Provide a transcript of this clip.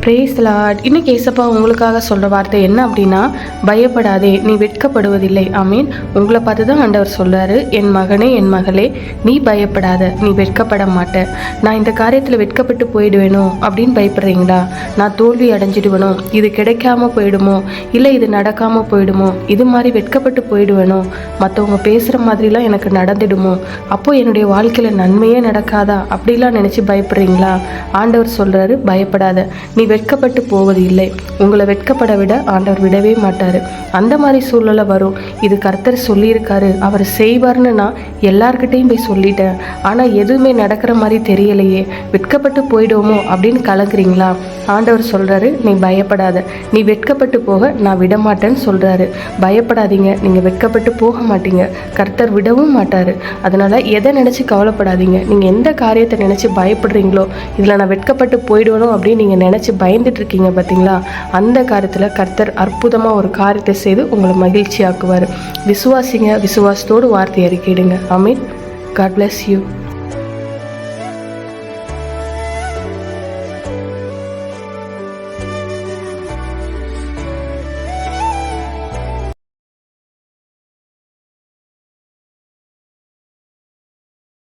Brace Lord. இன்னைக்கு ஏசப்பா உங்களுக்காக சொல்கிற வார்த்தை என்ன அப்படின்னா, பயப்படாதே, நீ வெட்கப்படுவதில்லை. ஆமீன். உங்களை பார்த்து தான் ஆண்டவர் சொல்கிறாரு, என் மகனே என் மகளே, நீ பயப்படாத, நீ வெட்கப்பட மாட்ட. நான் இந்த காரியத்தில் வெட்கப்பட்டு போயிடுவேனோ அப்படின்னு பயப்படுறீங்களா? நான் தோல்வி அடைஞ்சிடுவேனோ, இது கிடைக்காம போயிடுமோ, இல்லை இது நடக்காமல் போயிடுமோ, இது மாதிரி வெட்கப்பட்டு போயிடுவேனோ, மற்றவங்க பேசுகிற மாதிரிலாம் எனக்கு நடந்துடுமோ, அப்போது என்னுடைய வாழ்க்கையில் நன்மையே நடக்காதா அப்படிலாம் நினச்சி பயப்படுறீங்களா? ஆண்டவர் சொல்கிறாரு, பயப்படாத, நீ வெட்கப்பட்டு போவது இல்லை. உங்களை வெட்கப்பட விட ஆண்டவர் விடவே மாட்டார். அந்த மாதிரி சூழ்நிலை வரும். இது கர்த்தர் சொல்லியிருக்காரு, அவர் செய்வார்னு நான் எல்லார்கிட்டையும் போய் சொல்லிட்டேன், ஆனால் எதுவுமே நடக்கிற மாதிரி தெரியலையே, வெட்கப்பட்டு போயிடுவோமோ அப்படின்னு கலங்குறீங்களா? ஆண்டவர் சொல்கிறாரு, நீ பயப்படாத, நீ வெட்கப்பட்டு போக நான் விடமாட்டேன்னு சொல்கிறாரு. பயப்படாதீங்க, நீங்கள் வெட்கப்பட்டு போக மாட்டீங்க, கர்த்தர் விடவும் மாட்டார். அதனால் எதை நினச்சி கவலைப்படாதீங்க. நீங்கள் எந்த காரியத்தை நினச்சி பயப்படுறீங்களோ, இதில் நான் வெட்கப்பட்டு போயிடுவணும் அப்படின்னு நீங்கள் நினச்சி பயந்துட்டு இருக்கீங்க பார்த்தீங்களா, அந்த காரியத்தில் கர்த்தர் அற்புதமாக ஒரு காரியத்தை செய்து உங்களை மகிழ்ச்சியாக்குவார். விசுவாசிங்க, விசுவாசத்தோடு வார்த்தை அறிக்கையிடுங்க. ஆமீன். God bless you.